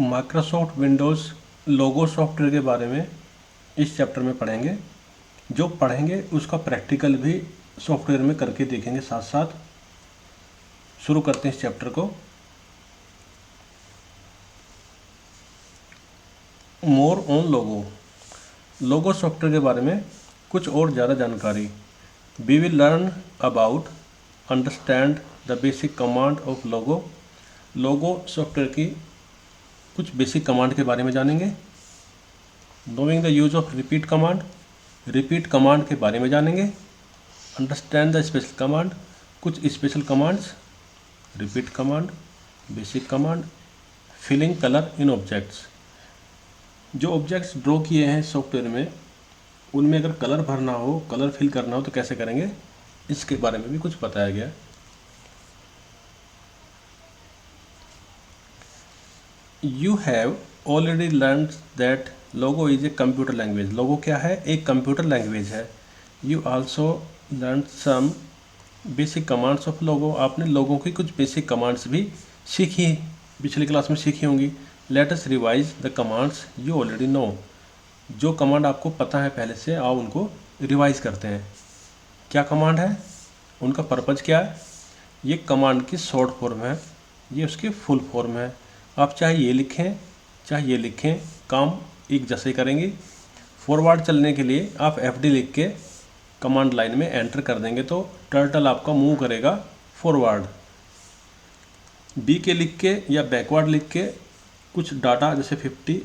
Microsoft Windows लोगो software के बारे में इस चैप्टर में पढ़ेंगे। जो पढ़ेंगे उसका प्रैक्टिकल भी सॉफ्टवेयर में करके देखेंगे साथ साथ। शुरू करते हैं इस चैप्टर को। मोर ऑन लोगो सॉफ्टवेयर के बारे में कुछ और ज़्यादा जानकारी। We will learn about understand the basic command of Logo software की कुछ बेसिक कमांड के बारे में जानेंगे। Knowing the use of repeat command के बारे में जानेंगे। अंडरस्टैंड द स्पेशल कमांड, कुछ special commands, repeat command, basic command, filling colour in objects. जो ऑब्जेक्ट्स ड्रॉ किए हैं सॉफ्टवेयर में, उनमें अगर कलर भरना हो, कलर फिल करना हो तो कैसे करेंगे, इसके बारे में भी कुछ बताया गया है। You have already learn that Logo is a computer language. Logo क्या है? एक कंप्यूटर लैंग्वेज है। You also learn some basic commands of Logo. आपने लोगों की कुछ बेसिक कमांड्स भी सीखी, पिछली क्लास में सीखी होंगी। Let us revise the commands you already know. जो कमांड आपको पता है पहले से, आओ उनको रिवाइज करते हैं। क्या कमांड है, उनका पर्पज़ क्या है? ये कमांड की शॉर्ट फॉर्म है, ये उसकी फुल फॉर्म है। आप चाहे ये लिखें चाहे ये लिखें, काम एक जैसे ही करेंगे। फॉरवर्ड चलने के लिए आप FD लिख के कमांड लाइन में एंटर कर देंगे तो टर्टल आपका मूव करेगा फॉरवर्ड। BK लिख के या बैकवर्ड लिख के कुछ डाटा जैसे 50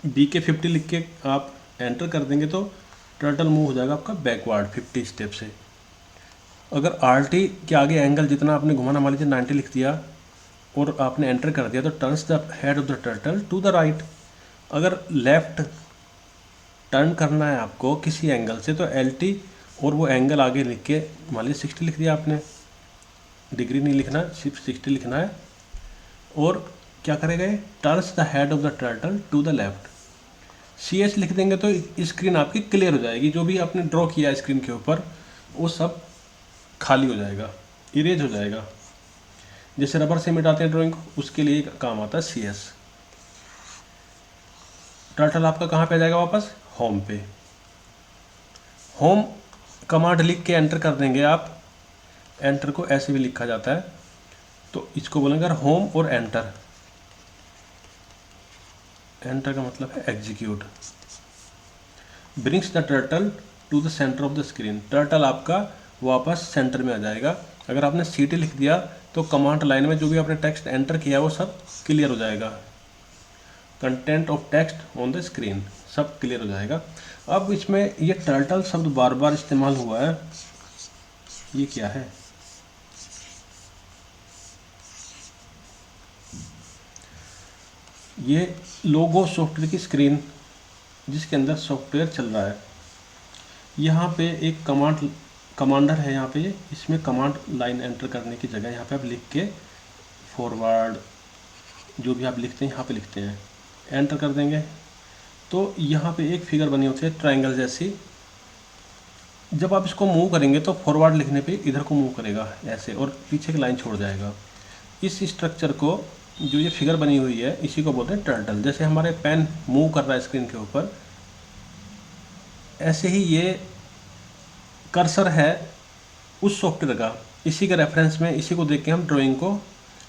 BK 50 लिख के आप एंटर कर देंगे तो टर्टल मूव हो जाएगा आपका बैकवर्ड 50 स्टेप से। अगर RT के आगे एंगल जितना आपने घुमाना, मान लीजिए 90 लिख दिया और आपने एंटर कर दिया तो turns the head of the turtle to the right. अगर लेफ्ट टर्न करना है आपको किसी एंगल से तो LT और वो एंगल आगे लिख के, मान लीजिए 60 लिख दिया आपने, डिग्री नहीं लिखना, सिर्फ 60 लिखना है। और क्या करेगा ये? Turns the head of the turtle to the left. CS लिख देंगे तो स्क्रीन आपकी क्लियर हो जाएगी। जो भी आपने ड्रॉ किया स्क्रीन के ऊपर वो सब खाली हो जाएगा, इरेज हो जाएगा। जैसे रबर से मिटाते हैं ड्राइंग, उसके लिए काम आता है CS। टर्टल आपका कहाँ पे आ जाएगा? वापस होम पे। होम कमांड लिख के एंटर कर देंगे आप। एंटर को ऐसे भी लिखा जाता है तो इसको बोलेंगे होम और एंटर। एंटर का मतलब है execute. Brings the turtle to the centre of the screen. Turtle आपका वापस सेंटर में आ जाएगा। अगर आपने CT लिख दिया तो कमांड लाइन में जो भी आपने टेक्स्ट एंटर किया वो सब क्लियर हो जाएगा। Content of text on the screen सब क्लियर हो जाएगा। अब इसमें ये टर्टल शब्द बार बार इस्तेमाल हुआ है, ये क्या है? ये लोगो सॉफ्टवेयर की स्क्रीन जिसके अंदर सॉफ्टवेयर चल रहा है। यहाँ पे एक कमांडर है। यहाँ पे इसमें कमांड लाइन एंटर करने की जगह यहाँ पे आप लिख के फॉरवर्ड जो भी आप लिखते हैं यहाँ पे लिखते हैं, एंटर कर देंगे तो यहाँ पे एक फिगर बनी होती है ट्रायंगल जैसी। जब आप इसको मूव करेंगे तो फॉरवर्ड लिखने पे इधर को मूव करेगा ऐसे और पीछे की लाइन छोड़ जाएगा। इस स्ट्रक्चर को, जो ये फिगर बनी हुई है, इसी को बोलते हैं टर्टल। जैसे हमारे पेन मूव कर रहा है स्क्रीन के ऊपर, ऐसे ही ये कर्सर है उस सॉफ्टवेयर का। इसी के रेफरेंस में, इसी को देख के हम ड्राइंग को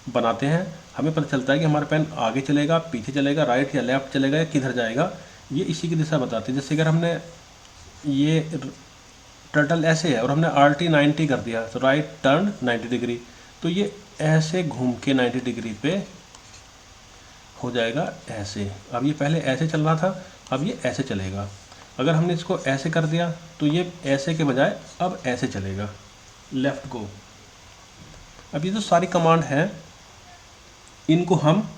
बनाते हैं। हमें पता चलता है कि हमारा पेन आगे चलेगा, पीछे चलेगा, राइट या लेफ्ट चलेगा या किधर जाएगा, ये इसी की दिशा बताती है। जैसे अगर हमने ये टर्टल ऐसे है और हमने RT 90 कर दिया तो राइट टर्न 90 डिग्री, तो ये ऐसे घूम के 90 डिग्री पे हो जाएगा ऐसे। अब ये पहले ऐसे चल रहा था, अब ये ऐसे चलेगा। अगर हमने इसको ऐसे कर दिया तो ये ऐसे के बजाय अब ऐसे चलेगा, लेफ़्ट को। अब ये जो सारी कमांड हैं इनको हम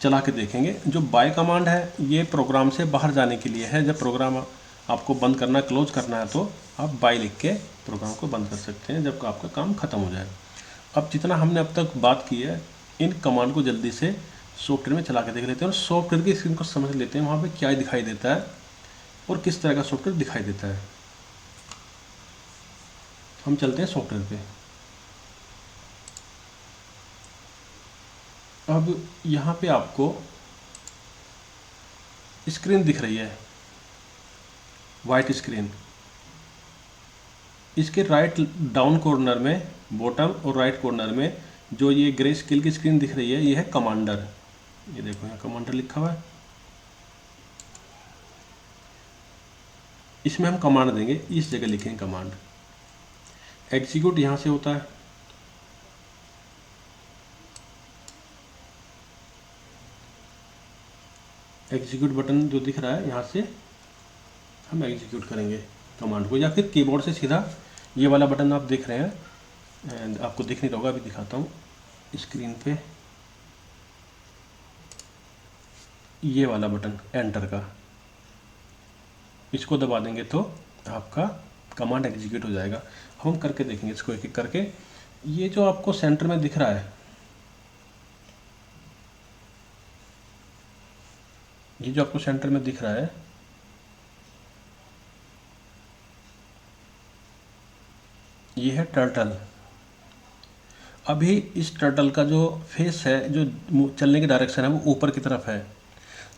चला के देखेंगे। जो बाय कमांड है ये प्रोग्राम से बाहर जाने के लिए है। जब प्रोग्राम आपको बंद करना है, क्लोज करना है, तो आप बाय लिख के प्रोग्राम को बंद कर सकते हैं जब आपका काम ख़त्म हो जाए। अब जितना हमने अब तक बात की है, इन कमांड को जल्दी से सॉफ्टवेयर में चला के देख लेते हैं और सॉफ्टवेयर की स्क्रीन को समझ लेते हैं, वहाँ पे क्या दिखाई देता है और किस तरह का सॉफ्टवेयर दिखाई देता है। हम चलते हैं सॉफ्टवेयर पे। अब यहाँ पे आपको स्क्रीन दिख रही है, वाइट स्क्रीन। इसके राइट डाउन कॉर्नर में, बॉटम और राइट कॉर्नर में जो ये ग्रे स्केल की स्क्रीन दिख रही है, ये है कमांडर। ये देखो यहाँ कमांडर लिखा हुआ है। इसमें हम कमांड देंगे, इस जगह लिखेंगे कमांड। एग्जीक्यूट यहाँ से होता है। एग्जीक्यूट बटन जो दिख रहा है, यहाँ से हम एग्जीक्यूट करेंगे कमांड को, या फिर कीबोर्ड से सीधा ये वाला बटन आप देख रहे हैं, एंड आपको दिख नहीं रहा होगा, अभी दिखाता हूँ स्क्रीन पे। ये वाला बटन एंटर का, इसको दबा देंगे तो आपका कमांड एग्जीक्यूट हो जाएगा। हम करके देखेंगे इसको एक एक करके। ये जो आपको सेंटर में दिख रहा है, ये जो आपको सेंटर में दिख रहा है, ये है टर्टल। अभी इस टर्टल का जो फेस है, जो चलने की डायरेक्शन है, वो ऊपर की तरफ है।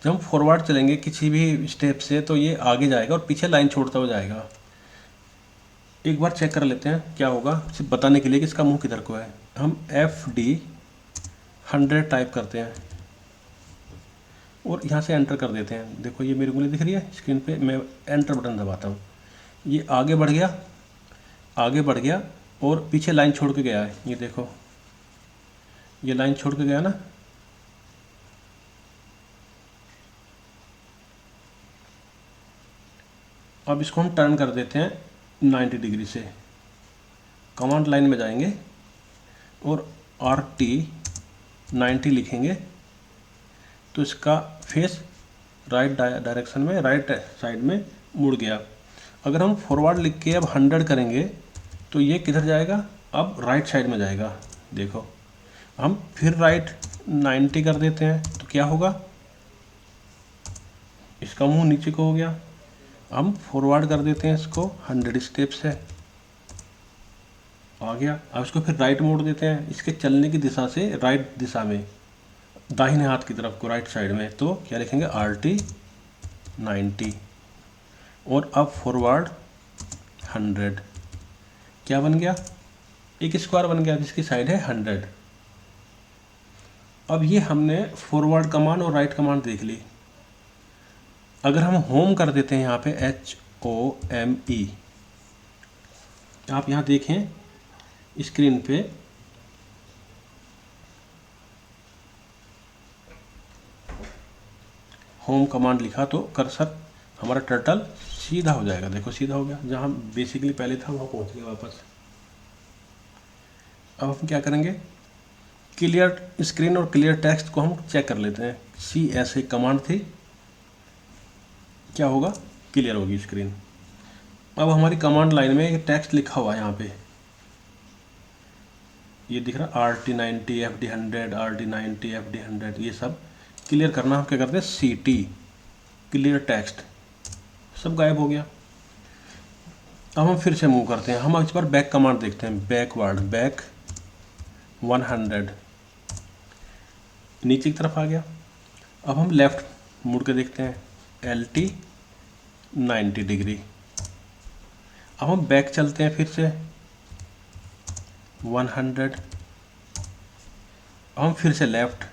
जब हम फॉरवर्ड चलेंगे किसी भी स्टेप से, तो ये आगे जाएगा और पीछे लाइन छोड़ता हुआ जाएगा। एक बार चेक कर लेते हैं क्या होगा, सिर्फ बताने के लिए कि इसका मुंह किधर को है। हम FD100 टाइप करते हैं और यहाँ से एंटर कर देते हैं। देखो ये मेरी उंगली दिख रही है स्क्रीन पे, मैं एंटर बटन दबाता हूँ, ये आगे बढ़ गया, आगे बढ़ गया और पीछे लाइन छोड़ के गया है। ये देखो, ये लाइन छोड़ के गया ना। अब इसको हम टर्न कर देते हैं 90 डिग्री से। कमांड लाइन में जाएंगे और RT90 लिखेंगे, तो इसका फेस राइट डायरेक्शन में, राइट साइड में मुड़ गया। अगर हम फॉरवर्ड लिख के अब 100 करेंगे, तो ये किधर जाएगा, अब राइट साइड में जाएगा। देखो, हम फिर राइट 90 कर देते हैं, तो क्या होगा, इसका मुंह नीचे को हो गया। हम फॉरवर्ड कर देते हैं इसको 100 स्टेप्स है, आ गया। अब इसको फिर राइट मोड़ देते हैं, इसके चलने की दिशा से राइट दिशा में, दाहिने हाथ की तरफ को, राइट साइड में। तो क्या लिखेंगे, RT90 और अब फॉरवर्ड 100। क्या बन गया, एक स्क्वायर बन गया जिसकी साइड है 100। अब ये हमने फॉरवर्ड कमांड और राइट कमांड देख ली। अगर हम होम कर देते हैं यहाँ पे, HOME, आप यहाँ देखें स्क्रीन पे, होम कमांड लिखा तो कर्सर हमारा टर्टल सीधा हो जाएगा। देखो सीधा हो गया, जहाँ बेसिकली पहले था वहाँ पहुँच गया वापस। अब हम क्या करेंगे, क्लियर स्क्रीन और क्लियर टेक्स्ट को हम चेक कर लेते हैं। CS एक कमांड थी, क्या होगा, क्लियर होगी स्क्रीन। अब हमारी कमांड लाइन में ये टेक्स्ट लिखा हुआ है, यहाँ पे ये दिख रहा है RT90 FD100 RT90 FD100, ये सब क्लियर करना। हम क्या करते हैं, CT क्लियर टेक्स्ट, सब गायब हो गया। अब हम फिर से मूव करते हैं। हम इस बार बैक कमांड देखते हैं, बैकवर्ड, बैक 100, नीचे की तरफ आ गया। अब हम लेफ़्ट मुड़ के देखते हैं, LT 90 डिग्री। अब हम बैक चलते हैं फिर से 100। अब हम फिर से लेफ़्ट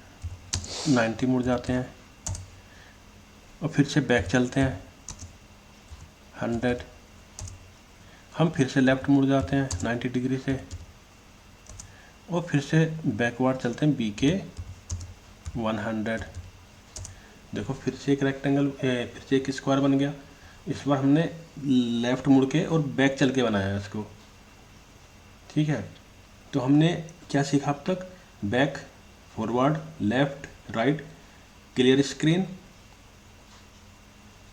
90 मुड़ जाते हैं और फिर से बैक चलते हैं 100। हम फिर से लेफ़्ट मुड़ जाते हैं 90 डिग्री से और फिर से बैकवर्ड चलते हैं BK 100। देखो फिर से एक रेक्टेंगल, फिर से एक स्क्वायर बन गया। इस बार हमने लेफ़्ट मुड़ के और बैक चल के बनाया है इसको, ठीक है। तो हमने क्या सीखा अब तक, back, forward, left, right, clear screen,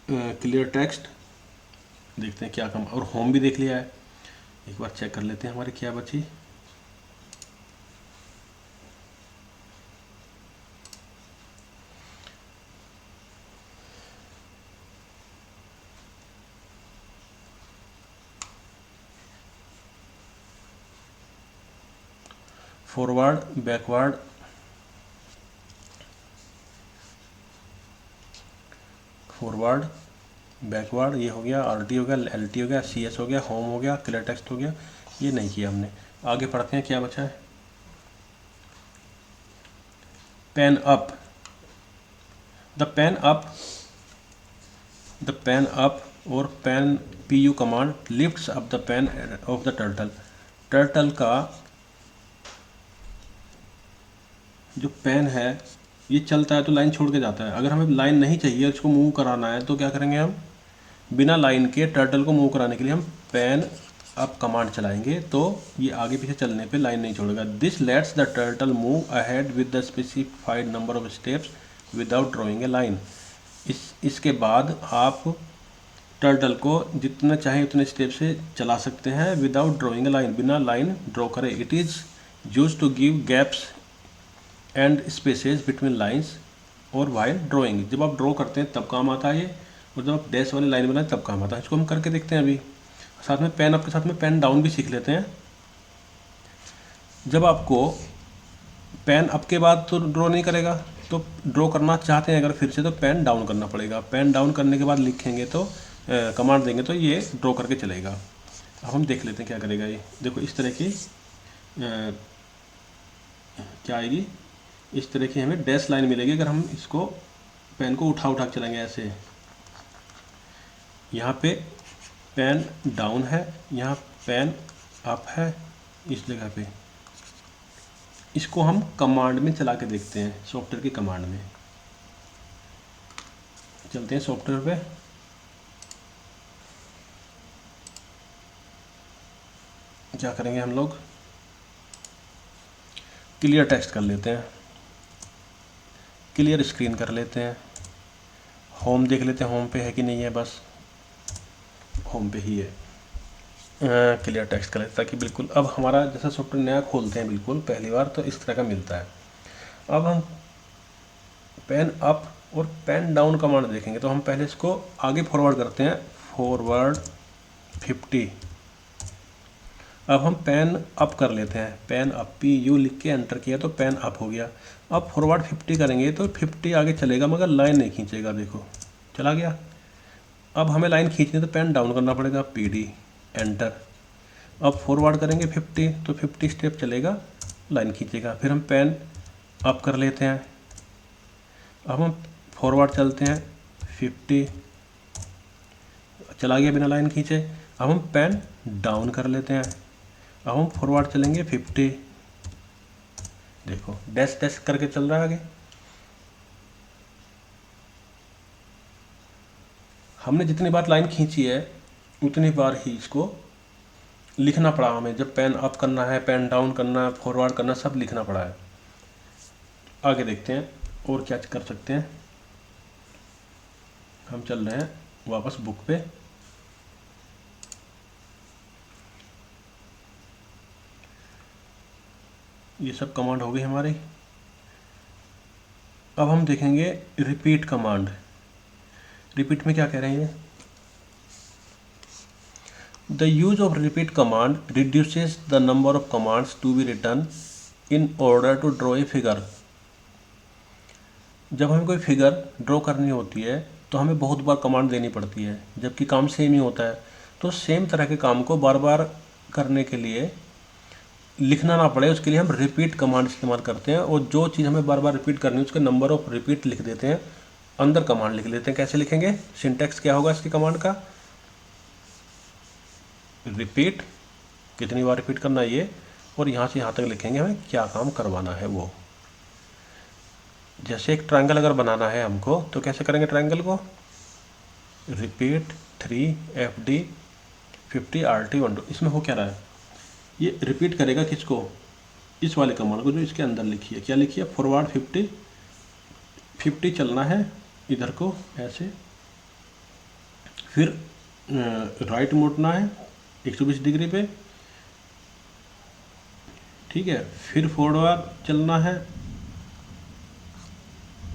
clear text, देखते हैं क्या कम, और होम भी देख लिया है। एक बार चेक कर लेते हैं हमारी क्या बची। फॉरवर्ड, बैकवर्ड, फॉरवर्ड, बैकवर्ड, ये हो गया, RT हो गया, LT हो गया, CS हो गया, होम हो गया, क्लियर टेक्स्ट हो गया। ये नहीं किया हमने। आगे पढ़ते हैं क्या बचा है। Pen up, the pen up, the pen up और pen PU command lifts up the pen of the turtle. Turtle का जो पेन है ये चलता है तो लाइन छोड़ के जाता है। अगर हमें लाइन नहीं चाहिए, इसको मूव कराना है, तो क्या करेंगे हम, बिना लाइन के टर्टल को मूव कराने के लिए हम पेन अप कमांड चलाएंगे, तो ये आगे पीछे चलने पे लाइन नहीं छोड़ेगा। This let's the turtle move ahead with the specified number of steps without drawing a line. इसके बाद आप टर्टल को जितना चाहे उतने स्टेप से चला सकते हैं विदाउट ड्रॉइंग ए लाइन, बिना लाइन ड्रॉ करे। It is use to give gaps and spaces between lines और वाइल ड्राइंग। जब आप ड्रॉ करते हैं तब काम आता है ये, और जब आप डैश वाली लाइन बनाए तब काम आता है। इसको हम करके देखते हैं अभी। साथ में पेन अप के साथ में पेन डाउन भी सीख लेते हैं। जब आपको पेन अप के बाद तो ड्रॉ नहीं करेगा, तो ड्रॉ करना चाहते हैं अगर फिर से, तो पेन डाउन करना पड़ेगा। पेन डाउन करने के बाद लिखेंगे तो कमांड देंगे तो ये ड्रॉ करके चलेगा। अब हम देख लेते हैं क्या करेगा ये। देखो इस तरह की क्या आएगी, इस तरह की हमें डैश लाइन मिलेगी अगर हम इसको पेन को उठा उठा के चलेंगे ऐसे। यहाँ पे पेन डाउन है, यहाँ पेन अप है इस जगह पे। इसको हम कमांड में चला के देखते हैं, सॉफ्टवेयर की कमांड में चलते हैं। सॉफ्टवेयर पे क्या करेंगे हम लोग, क्लियर टेक्स्ट कर लेते हैं, क्लियर स्क्रीन कर लेते हैं, होम देख लेते हैं होम पे है कि नहीं है, बस होम पे ही है। क्लियर टेक्स्ट कर लेते हैं ताकि बिल्कुल अब हमारा जैसा सॉफ्टवेयर नया खोलते हैं बिल्कुल पहली बार तो इस तरह का मिलता है। अब हम पेन अप और पेन डाउन कमांड देखेंगे तो हम पहले इसको आगे फॉरवर्ड करते हैं, फॉरवर्ड 50। अब हम पेन अप कर लेते हैं, पेन अप PU लिख के एंटर किया तो पेन अप हो गया। अब फॉरवर्ड 50 करेंगे तो 50 आगे चलेगा मगर लाइन नहीं खींचेगा, देखो चला गया। अब हमें लाइन खींचनी तो पेन डाउन करना पड़ेगा, PD एंटर। अब फॉरवर्ड करेंगे 50 तो 50 स्टेप चलेगा, लाइन खींचेगा। फिर हम पेन अप कर लेते हैं, अब हम फॉरवर्ड चलते हैं 50, चला गया बिना लाइन खींचे। अब हम पेन डाउन कर लेते हैं, अब हम फॉरवर्ड चलेंगे 50, देखो डैश डैश करके चल रहा है आगे। हमने जितनी बार लाइन खींची है उतनी बार ही इसको लिखना पड़ा हमें। जब पेन अप करना है, पेन डाउन करना है, फॉरवर्ड करना, सब लिखना पड़ा है। आगे देखते हैं और क्या कर सकते हैं। हम चल रहे हैं वापस बुक पे, ये सब कमांड हो गई हमारी। अब हम देखेंगे रिपीट कमांड। रिपीट में क्या कह रहे हैं, the use of repeat command reduces the number of commands to be return in order to draw a figure. जब हमें कोई फिगर ड्रॉ करनी होती है तो हमें बहुत बार कमांड देनी पड़ती है, जबकि काम सेम ही होता है। तो सेम तरह के काम को बार बार करने के लिए लिखना ना पड़े, उसके लिए हम रिपीट कमांड इस्तेमाल करते हैं। और जो चीज़ हमें बार बार रिपीट करनी है उसके नंबर ऑफ रिपीट लिख देते हैं, अंदर कमांड लिख लेते हैं। कैसे लिखेंगे, सिंटैक्स क्या होगा इसकी कमांड का, रिपीट, कितनी बार रिपीट करना है ये, और यहाँ से यहाँ तक लिखेंगे हमें क्या काम करवाना है वो। जैसे एक ट्रायंगल अगर बनाना है हमको तो कैसे करेंगे ट्रायंगल को, रिपीट 3 FD 50 RT 1 2। इसमें हो क्या रहा है, ये रिपीट करेगा किसको, इस वाले कमांड को जो इसके अंदर लिखी है। क्या लिखी है, फॉरवर्ड 50 चलना है इधर को ऐसे, फिर राइट मोड़ना है 120 डिग्री पे, ठीक है। फिर फॉरवर्ड चलना है,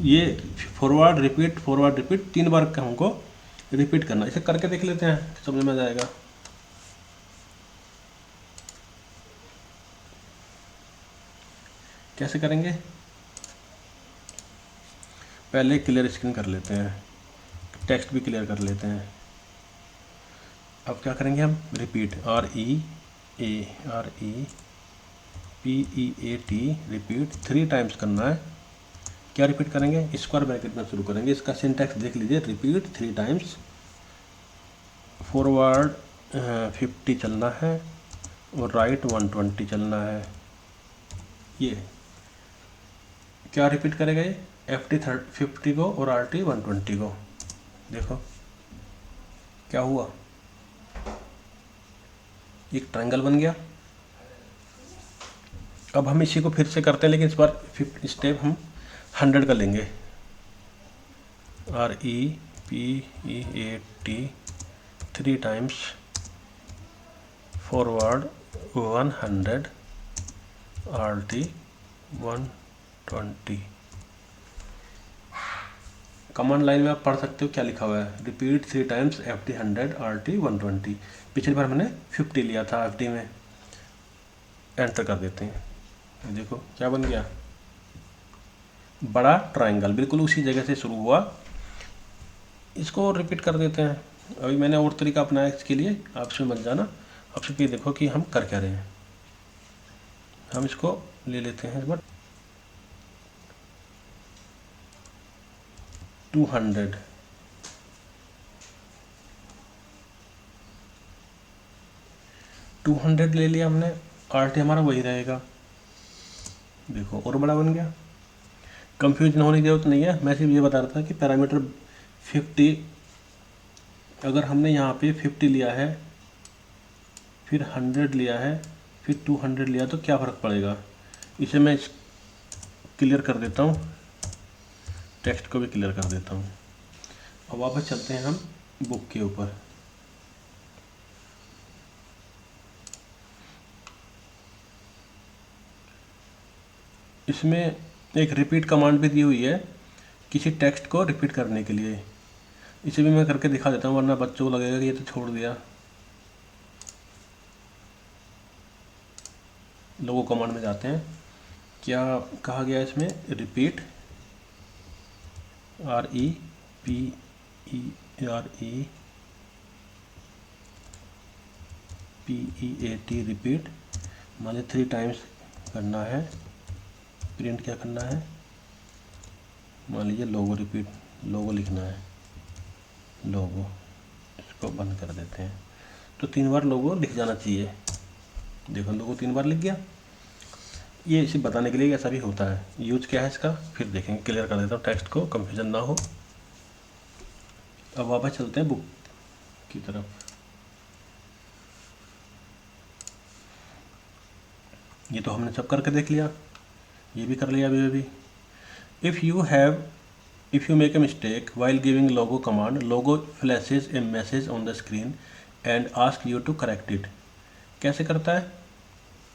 ये फॉरवर्ड रिपीट 3 बार हमको रिपीट करना। इसे करके देख लेते हैं, समझ में आ जाएगा। कैसे करेंगे, पहले क्लियर स्क्रीन कर लेते हैं, टेक्स्ट भी क्लियर कर लेते हैं। अब क्या करेंगे हम, रिपीट, REPEAT रिपीट 3 टाइम्स करना है। क्या रिपीट करेंगे, स्क्वायर ब्रैकेट में शुरू करेंगे। इसका सिंटैक्स देख लीजिए, रिपीट 3 टाइम्स, फॉरवर्ड 50 चलना है और राइट 120 चलना है। ये क्या रिपीट करेगा, ये FD 50 को और RT 120 को। देखो क्या हुआ, एक ट्रायंगल बन गया। अब हम इसी को फिर से करते हैं, लेकिन इस बार स्टेप हम 100 का लेंगे। REPEAT 3 times, forward 100, RT 120। Command line में आप पढ़ सकते हो क्या लिखा हुआ है, रिपीट 3 टाइम्स FD 100 RT 120। पिछली बार हमने 50 लिया था FD में। एंटर कर देते हैं, देखो क्या बन गया, बड़ा ट्रायंगल, बिल्कुल उसी जगह से शुरू हुआ। इसको रिपीट कर देते हैं। अभी मैंने और तरीका अपनाया इसके लिए, आप इसमें मत जाना। अब सिर्फ ये देखो कि हम कर क्या रहे हैं। हम इसको ले लेते हैं इस बार 200, ले लिया हमने। RT हमारा वही रहेगा, देखो और बड़ा बन गया। कंफ्यूज होने की जरूरत नहीं है, मैं सिर्फ ये बता रहा था कि पैरामीटर 50, अगर हमने यहाँ पे 50 लिया है, फिर 100 लिया है, फिर 200 लिया, तो क्या फ़र्क पड़ेगा। इसे मैं क्लियर कर देता हूँ, टेक्स्ट को भी क्लियर कर देता हूँ। अब वापस चलते हैं हम बुक के ऊपर। इसमें एक रिपीट कमांड भी दी हुई है किसी टेक्स्ट को रिपीट करने के लिए। इसे भी मैं करके दिखा देता हूँ, वरना बच्चों को लगेगा कि ये तो छोड़ दिया। लोगो कमांड में जाते हैं, क्या कहा गया इसमें, रिपीट REPEAT रिपीट, मान लीजिए 3 टाइम्स करना है। प्रिंट क्या करना है, मान लीजिए लोगो रिपीट, लोगो लिखना है, लोगो, इसको बंद कर देते हैं। तो 3 बार लोगो लिख जाना चाहिए। देखो लोगो 3 बार लिख गया। ये इसे बताने के लिए ऐसा भी होता है। यूज क्या है इसका, फिर देखेंगे, क्लियर कर देता हूँ टेक्स्ट को, कंफ्यूजन ना हो। अब वापस चलते हैं बुक की तरफ। ये तो हमने सब करके देख लिया, ये भी कर लिया अभी। If you make a mistake while giving logo command, logo flashes a message on the screen and ask you to correct it। कैसे करता है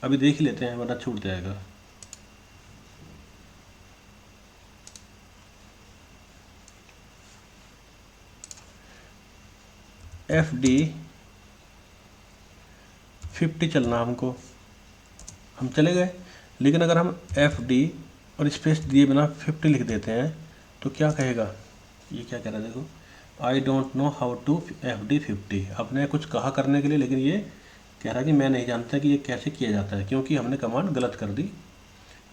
अभी देख ही लेते हैं, वरना छूट जाएगा। FD 50 चलना हमको, हम चले गए। लेकिन अगर हम FD और स्पेस दिए बिना 50 लिख देते हैं तो क्या कहेगा, ये क्या कह रहा है, देखो, I don't know how to FD 50। अपने कुछ कहा करने के लिए, लेकिन ये कह रहा है कि मैं नहीं जानता कि ये कैसे किया जाता है, क्योंकि हमने कमांड गलत कर दी।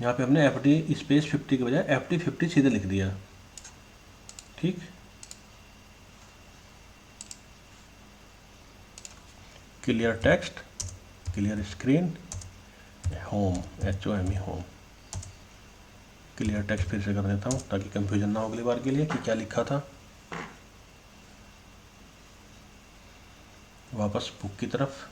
यहाँ पे हमने FD स्पेस 50 के बजाय FD 50 सीधे लिख दिया। ठीक, clear text, clear screen, home, HOME home. Clear text फिर से कर देता हूँ ताकि कंफ्यूजन ना हो अगली बार के लिए कि क्या लिखा था। वापस बुक की तरफ।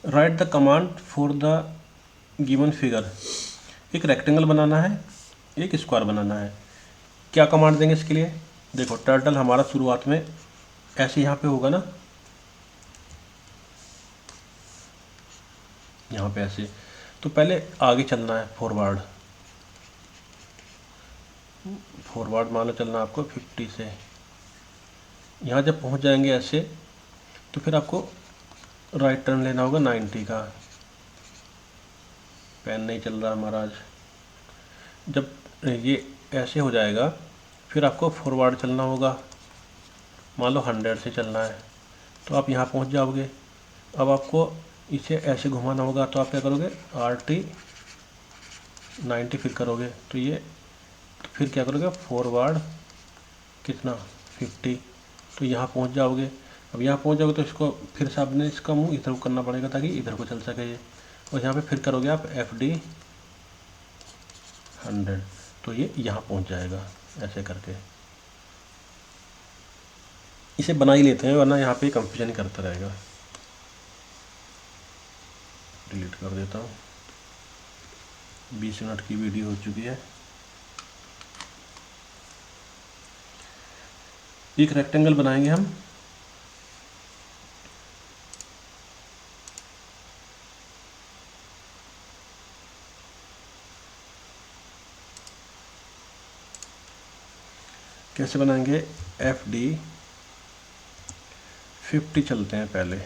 Right the command for the given figure. एक रेक्टेंगल बनाना है, एक स्क्वायर बनाना है। क्या कमांड देंगे इसके लिए, देखो टर्टल हमारा शुरुआत में ऐसे यहाँ पे होगा ना, यहाँ पे ऐसे, तो पहले आगे चलना है फॉरवर्ड, फॉरवर्ड मान लो चलना आपको 50 से। यहाँ जब पहुँच जाएंगे ऐसे, तो फिर आपको राइट टर्न लेना होगा 90 का। पेन नहीं चल रहा हमारा आज। जब ये ऐसे हो जाएगा, फिर आपको फॉरवर्ड चलना होगा, मान लो 100 से चलना है, तो आप यहाँ पहुँच जाओगे। अब आपको इसे ऐसे घुमाना होगा, तो आप क्या करोगे, RT 90 फिर करोगे, तो ये तो फिर क्या करोगे, फॉरवर्ड कितना 50, तो यहाँ पहुँच जाओगे। अब यहाँ पहुँच जाओगे तो इसको फिर से आपने इसका मुँह इधर को करना पड़ेगा ताकि इधर को चल सके ये, और यहाँ पे फिर करोगे आप FD 100, तो ये यहाँ पहुँच जाएगा ऐसे करके। इसे बना ही लेते हैं, वरना यहाँ पे कंफ्यूजन करता रहेगा। डिलीट कर देता हूँ। 20 मिनट की वीडियो हो चुकी है। एक रेक्टेंगल बनाएंगे हम। कैसे बनाएंगे, FD 50 चलते हैं पहले।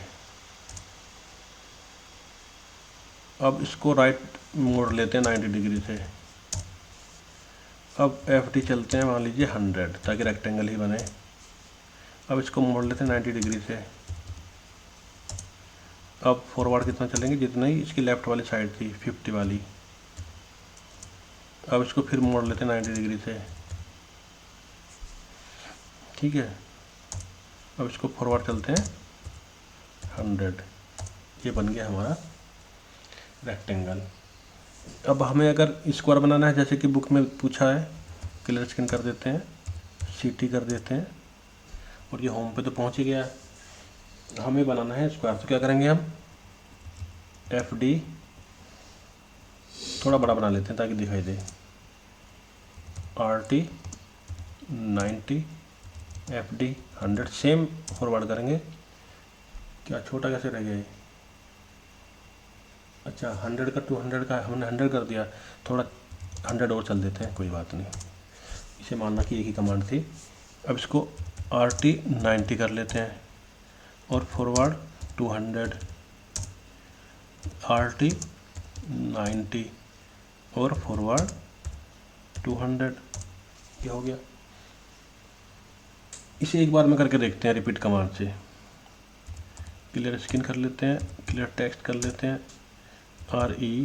अब इसको राइट मोड़ लेते हैं 90 डिग्री से। अब FD चलते हैं मान लीजिए 100, ताकि रेक्टेंगल ही बने। अब इसको मोड़ लेते हैं 90 डिग्री से। अब फॉरवर्ड कितना चलेंगे, जितना ही इसकी लेफ़्ट वाली साइड थी 50 वाली। अब इसको फिर मोड़ लेते हैं 90 डिग्री से, ठीक है। अब इसको फॉरवर्ड चलते हैं 100। ये बन गया हमारा रेक्टेंगल। अब हमें अगर स्क्वायर बनाना है, जैसे कि बुक में पूछा है, क्लियर स्क्रीन कर देते हैं, CT कर देते हैं, और ये होम पे तो पहुंच ही गया। हमें बनाना है स्क्वायर, तो क्या करेंगे हम, FD थोड़ा बड़ा बना लेते हैं ताकि दिखाई दे। RT 90, FD 100, सेम फॉरवर्ड करेंगे। क्या छोटा कैसे रह गया ये, अच्छा 100 का 200 का हमने 100 कर दिया, थोड़ा 100 और चल देते हैं, कोई बात नहीं। इसे मानना कि एक ही कमांड थी। अब इसको RT 90 कर लेते हैं, और फॉरवर्ड 200, RT 90 और फॉरवर्ड 200। ये हो गया। इसे एक बार में करके देखते हैं रिपीट कमांड से। क्लियर स्क्रीन कर लेते हैं, क्लियर टेक्स्ट कर लेते हैं, REPEAT,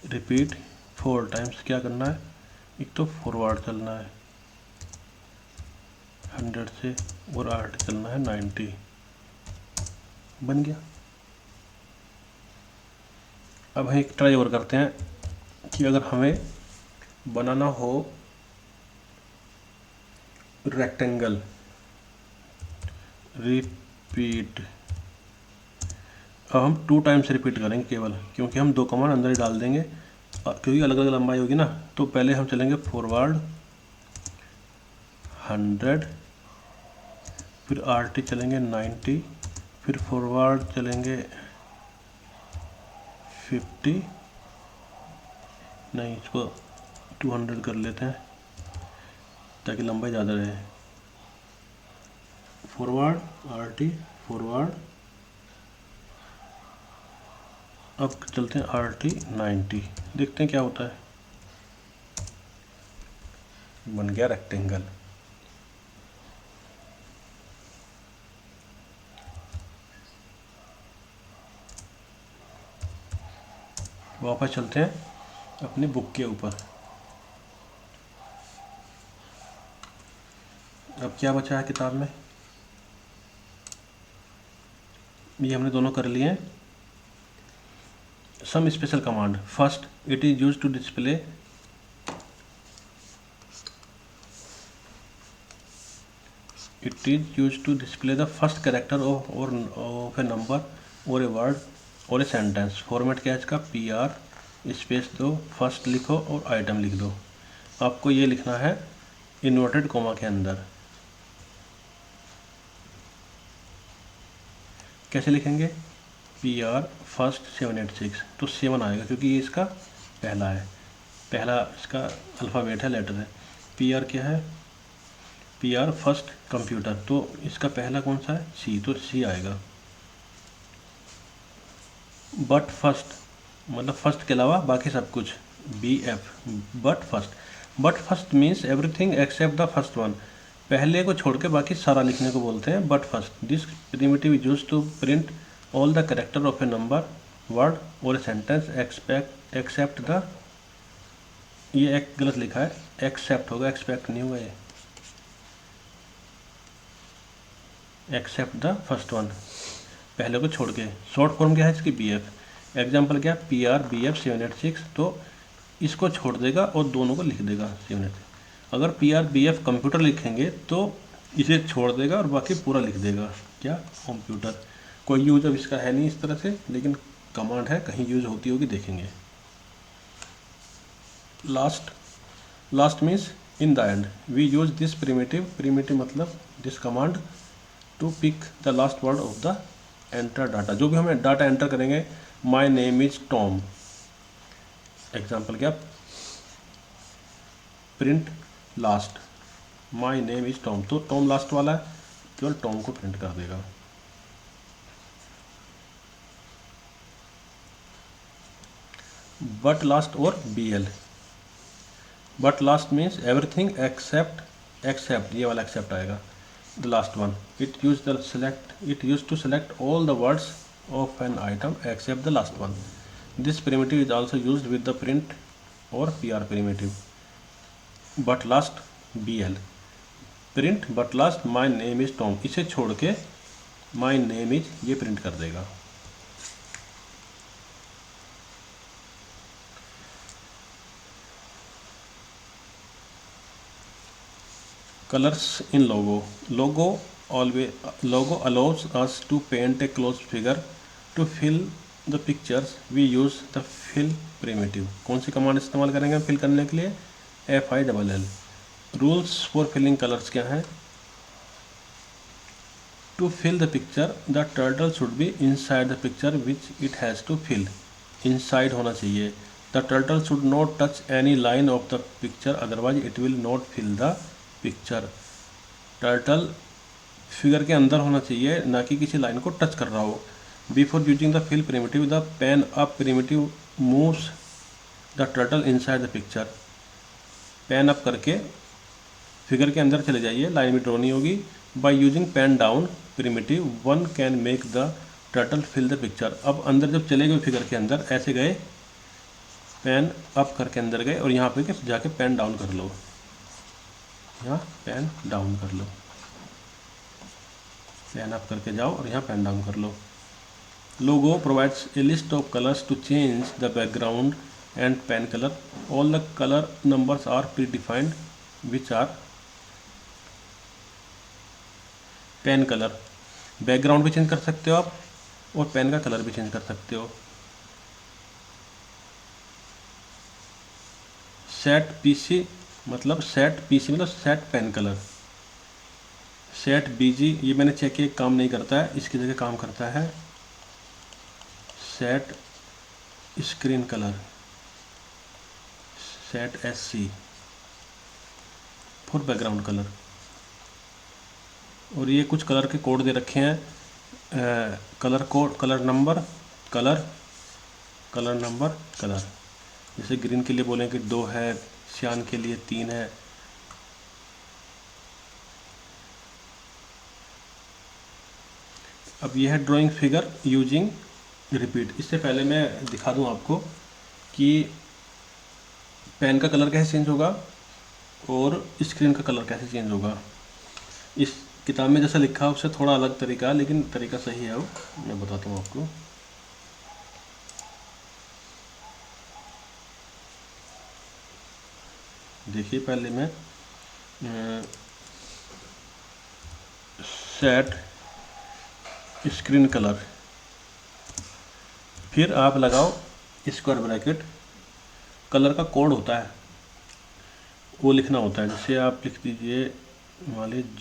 रिपीट 4 टाइम्स। क्या करना है, एक तो फॉरवर्ड चलना है 100 से, और RT चलना है 90। बन गया। अब हम एक ट्राई और करते हैं कि अगर हमें बनाना हो रेक्टेंगल, रिपीट। अब हम 2 टाइम्स रिपीट करेंगे केवल, क्योंकि हम 2 कमांड अंदर ही डाल देंगे, क्योंकि अलग अलग लंबाई होगी ना। तो पहले हम चलेंगे फॉरवर्ड 100, फिर RT चलेंगे 90, फिर फॉरवर्ड चलेंगे 50, नहीं इसको 200 कर लेते हैं ताकि लंबाई ज़्यादा रहे। फॉरवर्ड RT फॉरवर्ड, अब चलते हैं RT 90, देखते हैं क्या होता है। बन गया रेक्टेंगल। वापस चलते हैं अपनी बुक के ऊपर। अब क्या बचा है किताब में, ये हमने दोनों कर लिए हैं। Some special command, first it is use to display the first character of a number और ए वर्ड और ए सेंटेंस। फॉर्मेट क्या है इसका, PR स्पेस दो, फर्स्ट लिखो और आइटम लिख दो। आपको ये लिखना है इन्वर्टेड कोमा के अंदर। कैसे लिखेंगे, PR फर्स्ट 786, तो 7 आएगा क्योंकि ये इसका पहला है। पहला इसका अल्फ़ाबेट है, लेटर है। पी आर क्या है? पी आर फर्स्ट कंप्यूटर, तो इसका पहला कौन सा है? सी, तो सी आएगा। बट फर्स्ट मतलब फर्स्ट के अलावा बाकी सब कुछ, B F, but first. But first means everything except the first one, पहले को छोड़ के बाकी सारा लिखने को बोलते हैं but first. This primitive is used to print all the character of a number, word और ए सेंटेंस एक्सेप्ट द, ये एक गलत लिखा है, एक्सेप्ट होगा, एक्सपेक्ट नहीं होगा ये, एक्सेप्ट द फर्स्ट वन, पहले को छोड़ के। शॉर्ट फॉर्म क्या है इसकी? B F. एग्जाम्पल क्या? पी आर बी एफ 786, तो इसको छोड़ देगा और दोनों को लिख देगा 786। अगर P R B F computer लिखेंगे तो इसे छोड़ देगा और बाकी पूरा लिख देगा, क्या? कंप्यूटर। कोई यूज अब इसका है नहीं इस तरह से, लेकिन कमांड है, कहीं यूज होती होगी, देखेंगे। Last means in the end. We use this primitive मतलब this command to pick the last word of the enter data. जो भी हमें डाटा एंटर करेंगे, my name is Tom, example क्या? Print last, my name is Tom, तो Tom last वाला है, केवल टॉम को प्रिंट कर देगा। बट लास्ट और B L. But last means everything except, ये वाला एक्सेप्ट आएगा, the last one. It use to select all the words of an item except the last one. This primitive is also used with the print or P R primitive. But last B L, print but last my name is Tom, इसे छोड़ के my name is ये print कर देगा। Colors in logo. Logo allows us to paint a closed figure. To fill the pictures we use the fill primitive. कौन सी command इस्तेमाल करेंगे हम फिल करने के लिए? FILL। Rules for filling colours क्या हैं? To fill the picture, the turtle should be inside the picture which it has to fill. Inside होना चाहिए। The turtle should not touch any line of the picture, otherwise it will not fill the picture. Turtle figure के अंदर होना चाहिए, ना कि किसी line को टच कर रहा हो। Before using the fill primitive, the pen up primitive moves the turtle inside the picture. Pen up करके फिगर के अंदर चले जाइए, लाइन में ड्रॉ नहीं होगी। By using pen down primitive, one can make the turtle fill the picture. अब अंदर जब चले गए फिगर के अंदर, ऐसे गए, पेन अप करके अंदर गए और यहाँ पे जाके पेन डाउन कर लो, यहाँ पेन डाउन कर लो, पेन अप करके जाओ और यहाँ पेन डाउन कर लो। Logo provides a list of colours to change the background and pen colour. All the colour numbers are predefined which are pen colour. Background भी change कर सकते हो आप और पेन का कलर भी चेंज कर सकते हो। सेट पीसी मतलब सेट पेन कलर। सेट बीजी, ये मैंने चेक किया, काम नहीं करता है, इसकी जगह काम करता है set screen colour, set SC for background colour. और ये कुछ कलर के कोड दे रखे हैं, colour code, colour number, colour number, colour. जैसे ग्रीन के लिए बोलें कि 2 है, सियान के लिए 3 है। अब यह है ड्राइंग फिगर यूजिंग रिपीट। इससे पहले मैं दिखा दूं आपको कि पेन का कलर कैसे चेंज होगा और स्क्रीन का कलर कैसे चेंज होगा। इस किताब में जैसा लिखा है उससे थोड़ा अलग तरीका है, लेकिन तरीका सही है, वो मैं बताता हूँ आपको। देखिए, पहले मैं सेट स्क्रीन कलर, फिर आप लगाओ स्क्वायर ब्रैकेट, कलर का कोड होता है वो लिखना होता है। जैसे आप लिख दीजिए मान लीजिए